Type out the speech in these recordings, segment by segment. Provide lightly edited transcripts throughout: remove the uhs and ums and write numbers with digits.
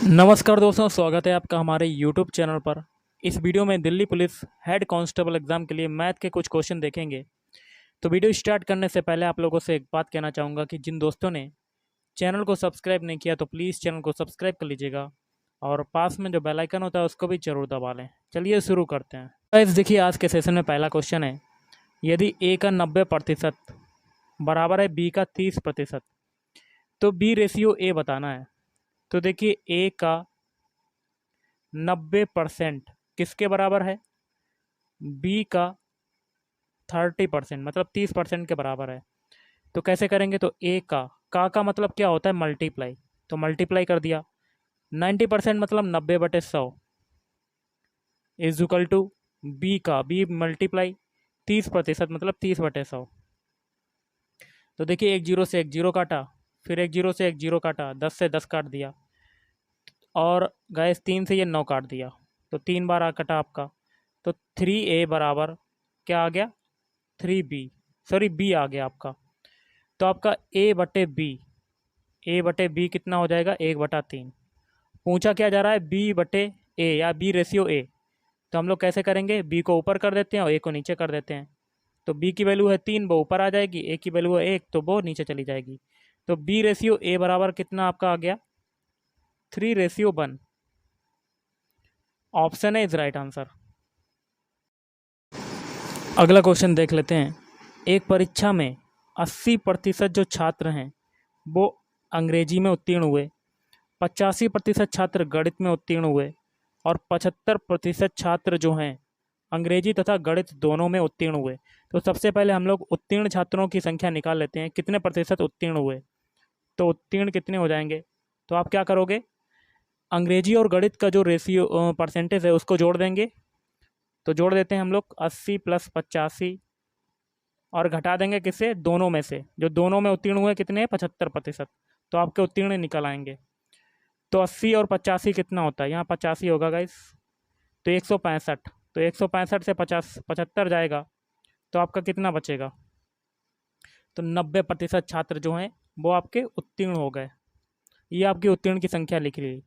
नमस्कार दोस्तों, स्वागत है आपका हमारे YouTube चैनल पर। इस वीडियो में Delhi police head constable exam के लिए मैथ के कुछ क्वेश्चन देखेंगे। तो वीडियो स्टार्ट करने से पहले आप लोगों से एक बात कहना चाहूँगा कि जिन दोस्तों ने चैनल को सब्सक्राइब नहीं किया तो प्लीज़ चैनल को सब्सक्राइब कर लीजिएगा और पास में जो बेल आइकन होता है उसको भी ज़रूर दबा लें। चलिए शुरू करते हैं। गाइस देखिए, आज के सेशन में पहला क्वेश्चन है, यदि ए का 90% बराबर है बी का 30%, तो बी रेशियो ए बताना है। तो देखिए, ए का 90% किसके बराबर है? बी का 30%, मतलब 30% के बराबर है। तो कैसे करेंगे? तो ए का मतलब क्या होता है? मल्टीप्लाई। तो मल्टीप्लाई कर दिया। 90% मतलब 90/100 is equal to B multiply 30% मतलब 30/100। तो देखिए, एक जीरो से एक जीरो काटा, फिर एक जीरो से एक जीरो काटा, 10 से 10 काट दिया, और गैस 3 से ये 9 काट दिया। तो 3 बार कटा आपका। तो 3a बराबर क्या आ गया? 3b, सॉरी बी आ गया आपका। तो आपका ए बटे बी कितना हो जाएगा? 1/3। पूछा क्या जा रहा है? बी बटे ए या बी रेशियो ए। तो हम लोग कैसे करेंगे? बी को ऊपर कर देते हैं और ए को नीचे कर देते हैं। तो बी की वैल्यू है 3, वो ऊपर आ जाएगी। ए की वैल्यू है 1, तो वो नीचे चली जाएगी। तो बी रेशियो ए बराबर कितना आपका आ गया? 3:1। ऑप्शन है इज राइट आंसर। अगला क्वेश्चन देख लेते हैं। एक परीक्षा में 80% जो छात्र हैं वो अंग्रेजी में उत्तीर्ण हुए, 85% छात्र गणित में उत्तीर्ण हुए और 75% छात्र जो हैं अंग्रेजी तथा गणित दोनों में उत्तीर्ण हुए। तो सबसे पहले हम लोग उत्तीर्ण छात्रों की संख्या निकाल लेते हैं, कितने प्रतिशत उत्तीर्ण हुए। तो उत्तीर्ण कितने हो जाएंगे? तो आप क्या करोगे? अंग्रेजी और गणित का जो रेशियो परसेंटेज है उसको जोड़ देंगे। तो जोड़ देते हैं हम लोग, 80 + 85, और घटा देंगे किससे? दोनों में से। जो दोनों में उत्तीर्ण हुए कितने हैं? 75%। तो आपके उत्तीर्ण निकल आएंगे। तो 80 और 85 कितना होता है? यहाँ 85 होगा गाइस, तो 165। तो 165 से 75 जाएगा, तो आपका कितना बचेगा? तो 90% छात्र जो हैं वो आपके उत्तीर्ण हो गए। ये आपकी उत्तीर्ण की संख्या लिख ली।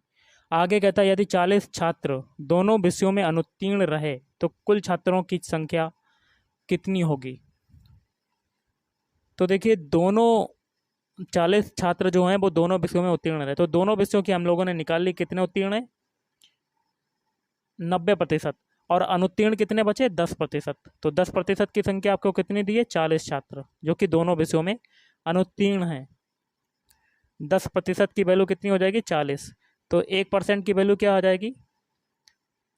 आगे कहता है, यदि 40 छात्र दोनों विषयों में अनुत्तीर्ण रहे तो कुल छात्रों की संख्या कितनी होगी? तो देखिए, दोनों 40 छात्र जो हैं वो दोनों विषयों में उत्तीर्ण रहे, तो दोनों विषयों की हम लोगों ने निकाल ली, कितने उत्तीर्ण है? 90%। और अनुत्तीर्ण कितने बचे? 10%। तो 10% की संख्या आपको कितनी दी है? 40 छात्र जो कि दोनों विषयों में अनुत्तीर्ण हैं। 10% की वैल्यू कितनी हो जाएगी? 40। तो 1% की वैल्यू क्या आ जाएगी?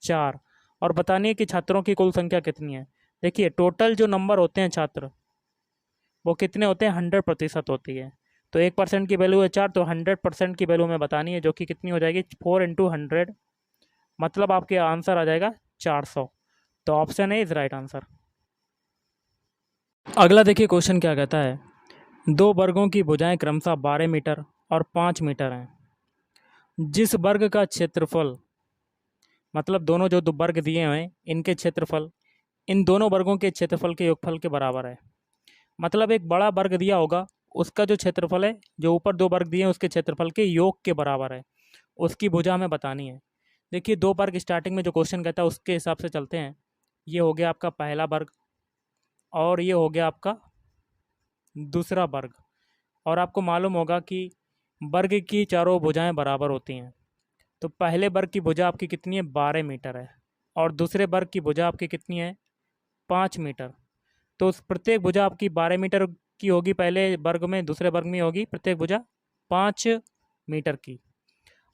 4। और बतानी है कि छात्रों की कुल संख्या कितनी है। देखिए, टोटल जो नंबर होते हैं छात्र वो कितने होते हैं? 100% होती है। तो 1% की वैल्यू है 4, तो 100% की वैल्यू में बतानी है, जो कि कितनी हो जाएगी? 4 × 100, मतलब आपके आंसर आ जाएगा 400। तो option A is right answer. अगला देखिए, क्वेश्चन क्या कहता है, दो वर्गों की भुजाएं क्रमशः 12 मीटर और 5 मीटर हैं। जिस वर्ग का क्षेत्रफल, मतलब दोनों जो दो वर्ग दिए हुए हैं इनके क्षेत्रफल इन दोनों वर्गों के क्षेत्रफल के योगफल के बराबर है। मतलब एक बड़ा वर्ग दिया होगा, उसका जो क्षेत्रफल है, जो ऊपर दो वर्ग दिए हैं उसके क्षेत्रफल के योग के बराबर है, उसकी भुजा हमें बतानी है। देखिए, दो वर्ग स्टार्टिंग में जो क्वेश्चन कहता है उसके हिसाब से चलते हैं। ये हो गया आपका पहला वर्ग, और ये हो गया आपका दूसरा वर्ग। और आपको मालूम होगा कि वर्ग की चारों भुजाएं बराबर होती हैं। तो पहले वर्ग की भुजा आपकी कितनी है? 12 मीटर है। और दूसरे वर्ग की भुजा आपकी कितनी है? 5 मीटर। तो उस प्रत्येक भुजा आपकी 12 मीटर की होगी पहले वर्ग में, दूसरे वर्ग में होगी प्रत्येक भुजा 5 मीटर की।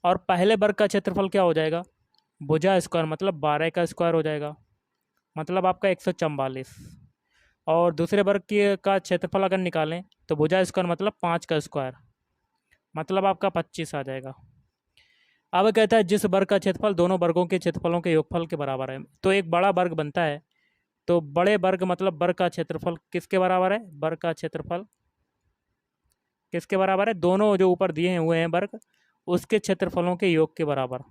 और पहले वर्ग का क्षेत्रफल क्या हो जाएगा? भुजा स्क्वायर, मतलब 12 का स्क्वायर हो जाएगा, मतलब आपका 144। और दूसरे वर्ग की का क्षेत्रफल अगर निकालें तो भुजा स्क्वायर मतलब 5 का स्क्वायर, मतलब आपका 25 आ जाएगा। अब कहता है जिस वर्ग का क्षेत्रफल दोनों वर्गों के क्षेत्रफलों के योगफल के बराबर है, तो एक बड़ा वर्ग बनता है। तो बड़े वर्ग मतलब वर्ग का क्षेत्रफल किसके बराबर है? वर्ग का क्षेत्रफल किसके बराबर है? दोनों जो ऊपर दिए हुए हैं वर्ग, उसके क्षेत्रफलों के योग के बराबर।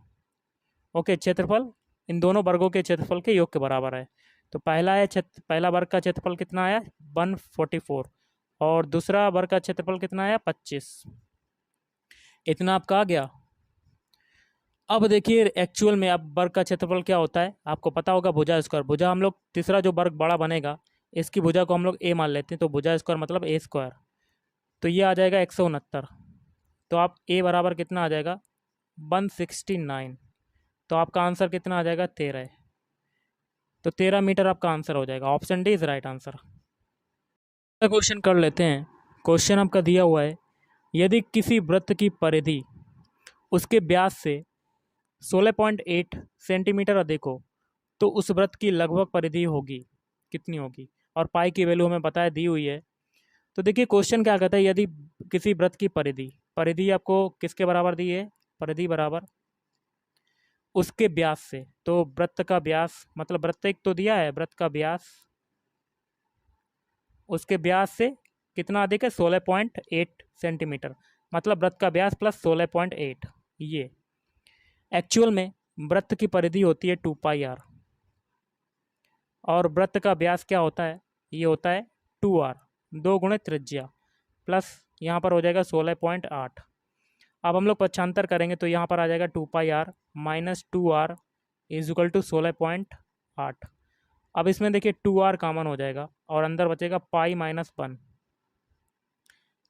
ओके, क्षेत्रफल इन दोनों वर्गों के क्षेत्रफल के योग के बराबर है। तो पहला वर्ग का क्षेत्रफल कितना आया? 144। और दूसरा वर्ग का क्षेत्रफल कितना आया? 25। इतना आपका आ गया। अब देखिए एक्चुअल में अब वर्ग का क्षेत्रफल क्या होता है आपको पता होगा, भुजा स्क्वायर। भुजा हम लोग तीसरा जो वर्ग बड़ा बनेगा इसकी भुजा को हम लोग ए मान लेते हैं, तो भुजा स्क्वायर मतलब ए स्क्वायर। तो ये आ जाएगा 169। तो आप ए बराबर कितना आ जाएगा 169। तो आपका आंसर कितना आ जाएगा 13। तो 13 मीटर आपका आंसर हो जाएगा। Option D is right answer. Question कर लेते हैं। क्वेश्चन आपका दिया हुआ है, यदि किसी वृत्त की परिधि उसके व्यास से 16.8 सेंटीमीटर अधिक हो तो उस वृत्त की लगभग परिधि होगी कितनी होगी। और पाई की वैल्यू हमें पता है दी हुई है। तो देखिए क्वेश्चन क्या कहता है, यदि किसी वृत्त की परिधि, परिधि आपको किसके बराबर दी है, परिधि बराबर उसके व्यास से। तो वृत्त का व्यास मतलब वृत्त एक तो दिया है, वृत्त का व्यास उसके व्यास से कितना अधिक है 16.8 सेंटीमीटर, मतलब वृत्त का व्यास प्लस 16.8। ये एक्चुअल में वृत्त की परिधि होती है 2πr और वृत्त का व्यास क्या होता है, ये होता है 2r, 2 गुणे त्रिज्या प्लस यहाँ पर हो जाएगा 16.8। अब हम लोग पक्षांतर करेंगे तो यहाँ पर आ जाएगा 2πr minus 2r is equal to 16.8। अब इसमें देखिए 2r कॉमन हो जाएगा और अंदर बचेगा पाई माइनस 1।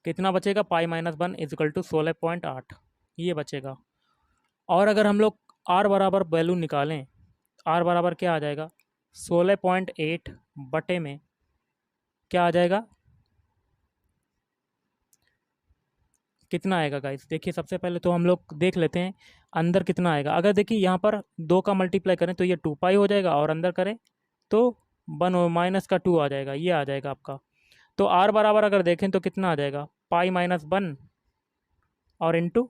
कितना बचेगा pi minus 1 is equal to 16.8 ये बचेगा। और अगर हम लोग r बराबर वैल्यू निकालें, r बराबर क्या आ जाएगा 16.8 बटे में क्या आ जाएगा, कितना आएगा गाइस। देखिए सबसे पहले तो हम लोग देख लेते हैं अंदर कितना आएगा। अगर देखिए यहाँ पर 2 का मल्टीप्लाई करें तो ये 2π हो जाएगा और अंदर करें तो 1 माइनस का 2 आ जाएगा, ये आ जाएगा आपका। तो r बराबर अगर देखें तो कितना आ जाएगा पाई माइनस 1 और इंटू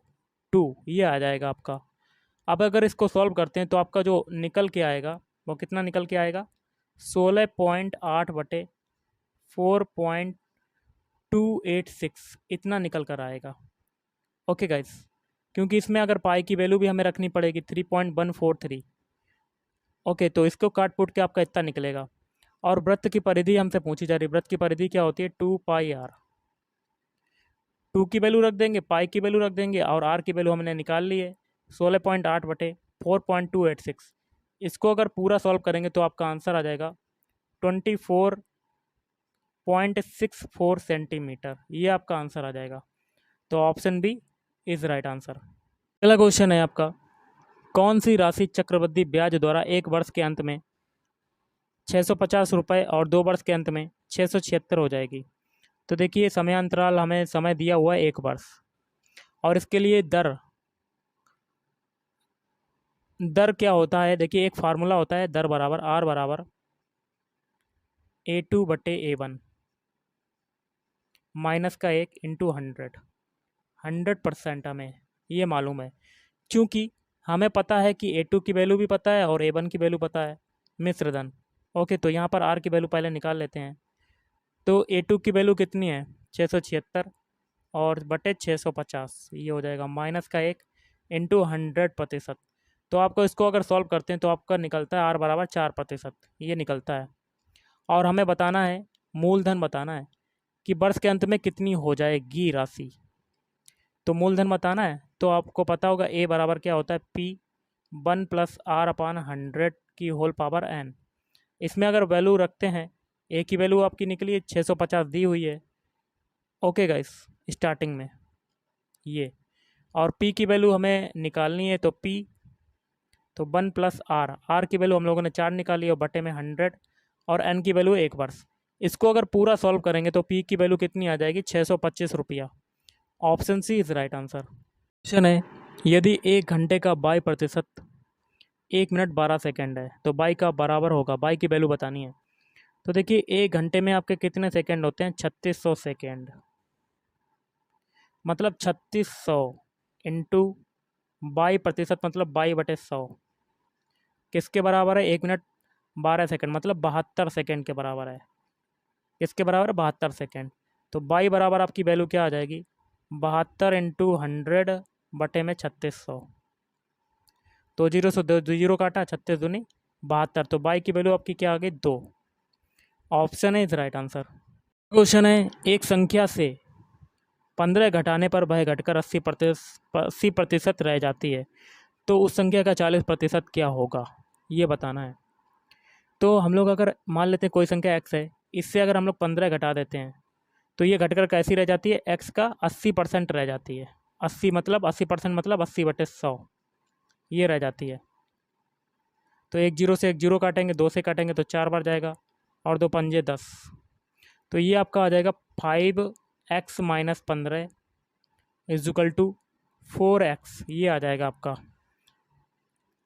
2 ये आ जाएगा आपका। अब अगर इसको सॉल्व करते हैं तो आपका जो निकल के आएगा वो कितना निकल के आएगा 16.8 बटे 4.286 इतना निकल कर आएगा। ओके गाइस, क्योंकि इसमें अगर पाई की वैल्यू भी हमें रखनी पड़ेगी 3.143। ओके, तो इसको काट पुट के आपका इतना निकलेगा। और वृत्त की परिधि हमसे पूछी जा रही है, वृत्त की परिधि क्या होती है 2πr। 2 की वैल्यू रख देंगे, पाई की वैल्यू रख देंगे और r की वैल्यू हमने निकाल ली है 16.8 बटे 4.286। इसको अगर पूरा सॉल्व करेंगे तो आपका आंसर आ जाएगा 24.64 सेंटीमीटर, ये आपका आंसर आ जाएगा। तो option B is right answer. अगला क्वेश्चन है आपका, कौन सी राशि चक्रवृद्धि ब्याज द्वारा एक वर्ष के अंत में 650 रुपये और 2 वर्ष के अंत में 676 हो जाएगी। तो देखिए समय अंतराल हमें समय दिया हुआ है 1 वर्ष और इसके लिए दर क्या होता है, देखिए एक फार्मूला होता है दर बराबर r बराबर A2 बटे A1 माइनस का 1 इंटू 100% हमें ये मालूम है क्योंकि हमें पता है कि A2 की वैल्यू भी पता है और A1 की वैल्यू पता है, मिश्रधन। ओके, तो यहाँ पर r की वैल्यू पहले निकाल लेते हैं। तो A2 की वैल्यू कितनी है 676 और बटे 650 ये हो जाएगा माइनस का 1 इंटू 100%। तो आपको इसको अगर सॉल्व करते हैं तो आपका निकलता है r बराबर 4% ये निकलता है। और हमें बताना है मूलधन बताना है कि वर्ष के अंत में कितनी हो जाएगी राशि। तो मूलधन बताना है तो आपको पता होगा a बराबर क्या होता है P1 प्लस r/100 की होल पावर n। इसमें अगर वैल्यू रखते हैं a की वैल्यू आपकी निकली है 650 दी हुई है। ओके गाइस, स्टार्टिंग में ये और p की वैल्यू हमें निकालनी है तो p तो 1 प्लस r की वैल्यू हम लोगों ने 4 निकाली और बटे में 100 और n की वैल्यू 1 वर्ष। इसको अगर पूरा सॉल्व करेंगे तो p की वैल्यू कितनी आ जाएगी 625 रुपया। Option C is right answer. Question है, यदि 1 घंटे का 22% 1 मिनट 12 सेकेंड है तो बाई का बराबर होगा, बाई की वैल्यू बतानी है। तो देखिए 1 घंटे में आपके कितने सेकेंड होते हैं 3600 सेकेंड, मतलब 3600 इंटू 22% मतलब 22/100 किसके बराबर है 1 मिनट 12 सेकेंड मतलब 72 सेकेंड के बराबर है। किसके बराबर है 72 सेकेंड। तो बाई बराबर आपकी वैल्यू क्या आ जाएगी 72 इंटू 100 बटे में 3600। तो 0 से 2 जीरो काटा 36 दूनी 72, तो बाई की वैल्यू आपकी क्या आ गई 2। ऑप्शन है इज राइट आंसर। क्वेश्चन है, एक संख्या से 15 घटाने पर वह घटकर 80% रह जाती है तो उस संख्या का 40% क्या होगा, ये बताना है। तो हम लोग अगर मान लेते हैं कोई संख्या x है, इससे अगर हम लोग 15 घटा देते हैं तो ये घटकर कैसी रह जाती है, x का 80% रह जाती है। 80% मतलब 80/100 ये रह जाती है। तो एक जीरो से एक जीरो काटेंगे, 2 से काटेंगे तो 4 बार जाएगा, और 2 पंजे 10। तो ये आपका आ जाएगा 5x minus 15 is equal to 4x, ये आ जाएगा आपका।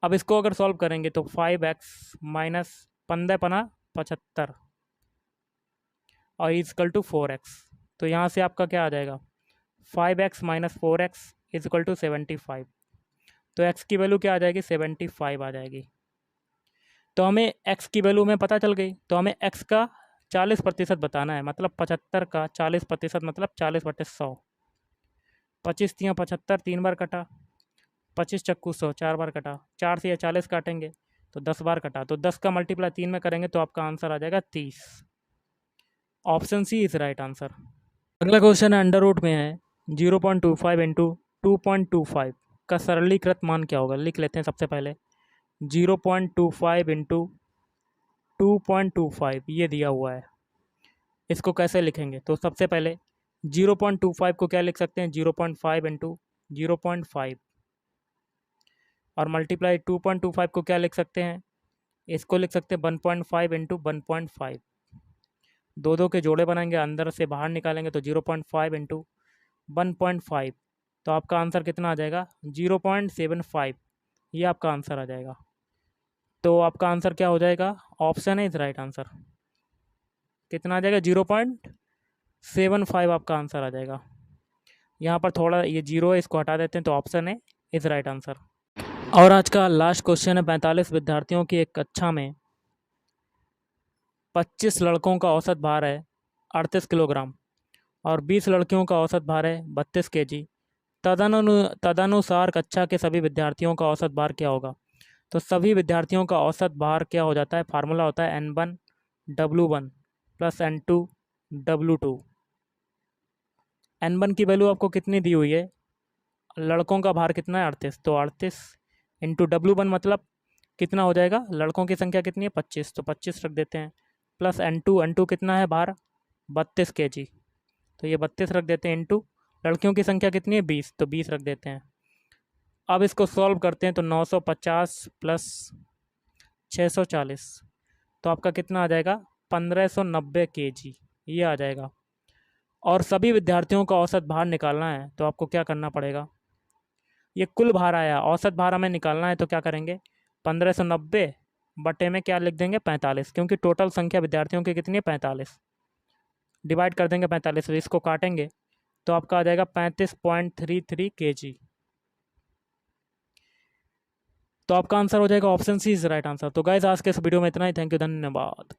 अब इसको अगर सॉल्व करेंगे तो 5x माइनस 15 पना 75 और इजकल टू 4x। तो यहाँ से आपका क्या आ जाएगा, 5x minus 4x is equal to 75। तो x की वैल्यू क्या आ जाएगी, 75 आ जाएगी। तो हमें x की वैल्यू में पता चल गई, तो हमें x का 40% बताना है, मतलब 75 का 40% मतलब 40/100। 25 तियाँ 75, 3 बार कटा, 25 चक्कू 100, 4 बार कटा, 4 से या 40 काटेंगे तो 10 बार कटा, तो 10 का मल्टीप्लाई 3 में करेंगे तो आपका आंसर आ जाएगा 30। Option C is right answer. अगला क्वेश्चन है, अंडर रूट में है 0.25 इंटू 2.25 का सरलीकृत मान क्या होगा। लिख लेते हैं सबसे पहले 0.25 इंटू 2.25 ये दिया हुआ है, इसको कैसे लिखेंगे। तो सबसे पहले 0.25 को क्या लिख सकते हैं, 0.5 इंटू 0.5, और मल्टीप्लाई 2.25 को क्या लिख सकते हैं, इसको लिख सकते हैं 1.5 इंटू 1.5। दो दो के जोड़े बनाएंगे, अंदर से बाहर निकालेंगे तो 0.5 इंटू 1.5, तो आपका आंसर कितना आ जाएगा, 0.75, ये आपका आंसर आ जाएगा। तो आपका आंसर क्या हो जाएगा, ऑप्शन है इज राइट आंसर। कितना आ जाएगा, 0.75 आपका आंसर आ जाएगा। यहाँ पर थोड़ा ये जीरो है, इसको हटा देते हैं, तो ऑप्शन है इज राइट आंसर। और आज का लास्ट क्वेश्चन है, 45 विद्यार्थियों की एक कक्षा में 25 लड़कों का औसत भार है 38 किलोग्राम और 20 लड़कियों का औसत भार है 32 kg। तदनुसार कक्षा के सभी विद्यार्थियों का औसत भार क्या होगा। तो सभी विद्यार्थियों का औसत भार क्या हो जाता है, फार्मूला होता है N1W1 प्लस N2W2। N1 की वैल्यू आपको कितनी दी हुई है, लड़कों का भार कितना है 38, तो 38 इंटू W1 मतलब कितना हो जाएगा, लड़कों की संख्या कितनी है 25, तो 25 रख देते हैं, प्लस N2 कितना है भार 32 kg, तो ये 32 रख देते हैं, इंटू लड़कियों की संख्या कितनी है 20, तो 20 रख देते हैं। अब इसको सॉल्व करते हैं तो 950 प्लस 640, तो आपका कितना आ जाएगा 1590 kg, ये आ जाएगा। और सभी विद्यार्थियों का औसत भार निकालना है तो आपको क्या करना पड़ेगा, ये कुल भार आया, औसत भार हमें निकालना है तो क्या करेंगे, 1590 बटे में क्या लिख देंगे 45, क्योंकि टोटल संख्या विद्यार्थियों की कितनी है 45, डिवाइड कर देंगे 45 से, इसको काटेंगे तो आपका आ जाएगा 35.33 kg। तो आपका आंसर हो जाएगा option C is right answer. तो गाइज आज के इस वीडियो में इतना ही, थैंक यू, धन्यवाद।